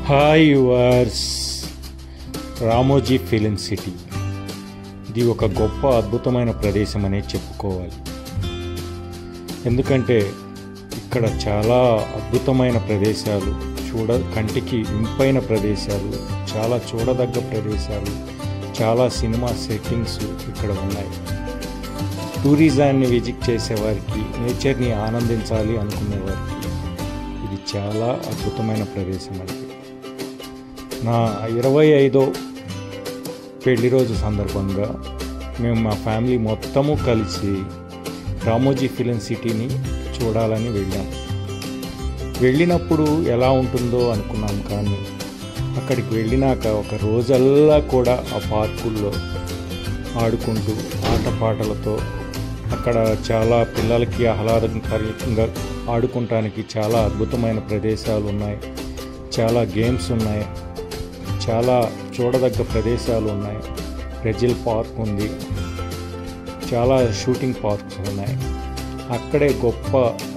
Hi yours, Ramoji film city ఇది ఒక గొప్ప అద్భుతమైన ప్రదేశం అనే చెప్పుకోవాలి. ఎందుకంటే ఇక్కడ చాలా అద్భుతమైన ప్రదేశాలు, కంటికి ఇంపైన ప్రదేశాలు, చాలా చూడదగ్గ ప్రదేశాలు, చాలా సినిమా సెట్టింగ్స్ ఇక్కడ ఉన్నాయి. టూరిజాన్ని విజిట్ చేసేవారికి, నేచర్ని ఆనందించాలి అనుకునేవారికి ఇది చాలా అద్భుతమైన ప్రదేశం. అది నా 25వ పెళ్లి రోజు సందర్భంగా మేము మా ఫ్యామిలీ మొత్తము కలిసి రామోజీ ఫిలిం సిటీని చూడాలని వెళ్ళినప్పుడు ఎలా ఉంటుందో అనుకున్నాం, కానీ అక్కడికి వెళ్ళినాక ఒక రోజల్లా కూడా ఆ పార్కుల్లో ఆడుకుంటూ ఆటపాటలతో అక్కడ చాలా పిల్లలకి ఆహ్లాదకరంగా ఆడుకుంటానికి చాలా అద్భుతమైన ప్రదేశాలు ఉన్నాయి, చాలా గేమ్స్ ఉన్నాయి, చాలా చూడదగ్గ ప్రదేశాలు ఉన్నాయి. రెజిల్ పార్క్ ఉంది, చాలా షూటింగ్ పార్క్స్ ఉన్నాయి. అక్కడే గొప్ప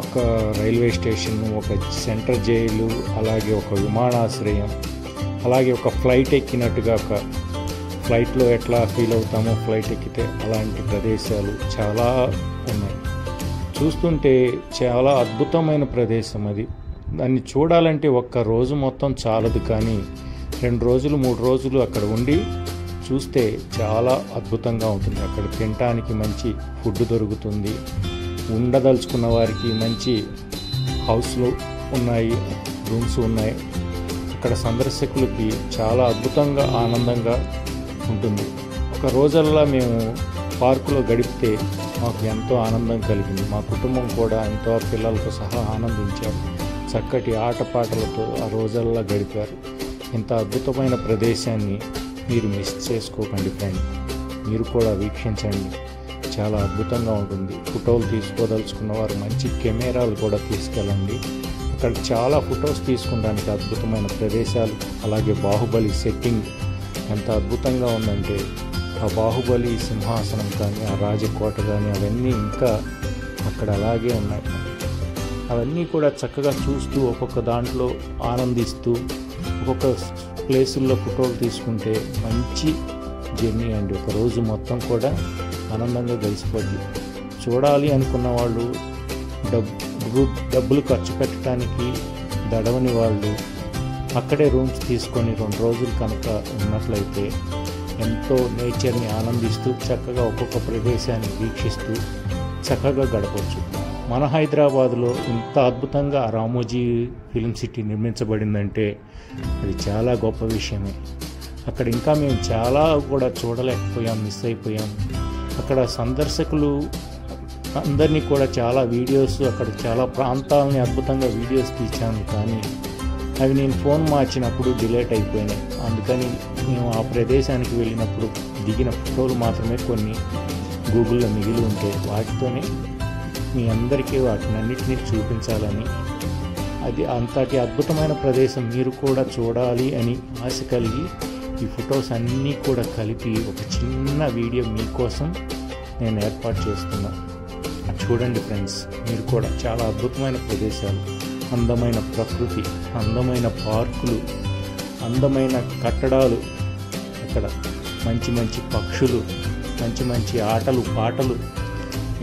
ఒక రైల్వే స్టేషన్, ఒక సెంట్రల్ జైలు, అలాగే ఒక విమానాశ్రయం, అలాగే ఒక ఫ్లైట్ ఎక్కినట్టుగా ఒక ఫ్లైట్లో ఎట్లా ఫీల్ అవుతామో ఫ్లైట్ ఎక్కితే అలాంటి ప్రదేశాలు చాలా ఉన్నాయి. చూస్తుంటే చాలా అద్భుతమైన ప్రదేశం అది. దాన్ని చూడాలంటే ఒక్క రోజు మొత్తం చాలదు, కానీ 2 రోజులు 3 రోజులు అక్కడ ఉండి చూస్తే చాలా అద్భుతంగా ఉంటుంది. అక్కడ తినడానికి మంచి ఫుడ్ దొరుకుతుంది, ఉండదలుచుకున్న వారికి మంచి హౌస్లు ఉన్నాయి, రూమ్స్ ఉన్నాయి. అక్కడ సందర్శకులకి చాలా అద్భుతంగా ఆనందంగా ఉంటుంది. ఒక రోజల్లా మేము పార్కులో గడిపితే మాకు ఎంతో ఆనందం కలిగింది. మా కుటుంబం కూడా ఎంతో పిల్లలతో సహా ఆనందించారు. చక్కటి ఆటపాటలతో ఆ రోజల్లా గడిపారు. ఇంత అద్భుతమైన ప్రదేశాన్ని మీరు మిస్ చేసుకోకండి ఫ్రెండ్, మీరు కూడా వీక్షించండి. చాలా అద్భుతంగా ఉంటుంది. ఫోటోలు తీసుకోదలుచుకున్న వారు మంచి కెమెరాలు కూడా తీసుకెళ్ళండి. అక్కడ చాలా ఫొటోస్ తీసుకోవడానికి అద్భుతమైన ప్రదేశాలు. అలాగే బాహుబలి సెట్టింగ్ ఎంత అద్భుతంగా ఉందంటే, ఆ బాహుబలి సింహాసనం కానీ, ఆ రాజకోట కానీ, అవన్నీ ఇంకా అక్కడ అలాగే ఉన్నాయి. అవన్నీ కూడా చక్కగా చూస్తూ ఒక్కొక్క దాంట్లో ఆనందిస్తూ ఒక్కొక్క ప్లేసుల్లో ఫోటోలు తీసుకుంటే మంచి జర్నీ అండి. ఒక రోజు మొత్తం కూడా ఆనందంగా గడిచిపోద్ది. చూడాలి అనుకున్న వాళ్ళు, డబ్బులు ఖర్చు పెట్టడానికి దడవని వాళ్ళు అక్కడే రూమ్స్ తీసుకొని 2 రోజులు కనుక ఉన్నట్లయితే ఎంతో నేచర్ని ఆనందిస్తూ చక్కగా ఒక్కొక్క ప్రదేశాన్ని వీక్షిస్తూ చక్కగా గడపవచ్చు. మన హైదరాబాద్లో ఇంత అద్భుతంగా రామోజీ ఫిలిం సిటీ నిర్మించబడిందంటే అది చాలా గొప్ప విషయమే. అక్కడ ఇంకా మేము చాలా కూడా చూడలేకపోయాం, మిస్ అయిపోయాం. అక్కడ సందర్శకులు అందరినీ కూడా చాలా వీడియోస్, అక్కడ చాలా ప్రాంతాలని అద్భుతంగా వీడియోస్ తీశాను, కానీ అవి నేను ఫోన్ మార్చినప్పుడు డిలీట్ అయిపోయినాయి. అందుకని మేము ఆ ప్రదేశానికి వెళ్ళినప్పుడు దిగిన ఫోటోలు మాత్రమే కొన్ని గూగుల్లో మిగిలి ఉంటే వాటితోనే మీ అందరికీ వాటినన్నిటినీ చూపించాలని, అది అంతటి అద్భుతమైన ప్రదేశం మీరు కూడా చూడాలి అని ఆశ కలిగి ఈ ఫొటోస్ అన్నీ కూడా కలిపి ఒక చిన్న వీడియో మీకోసం నేను ఏర్పాటు చేస్తున్నాను. చూడండి ఫ్రెండ్స్, మీరు కూడా చాలా అద్భుతమైన ప్రదేశాలు, అందమైన ప్రకృతి, అందమైన పార్కులు, అందమైన కట్టడాలు, అక్కడ మంచి మంచి పక్షులు, మంచి మంచి ఆటలు పాటలు,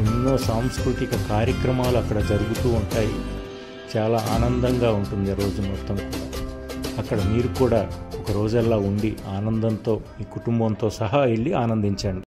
ఎన్నో సాంస్కృతిక కార్యక్రమాలు అక్కడ జరుగుతూ ఉంటాయి. చాలా ఆనందంగా ఉంటుంది రోజు మొత్తం కూడా. అక్కడ మీరు కూడా ఒక రోజల్లా ఉండి ఆనందంతో మీ కుటుంబంతో సహా వెళ్ళి ఆనందించండి.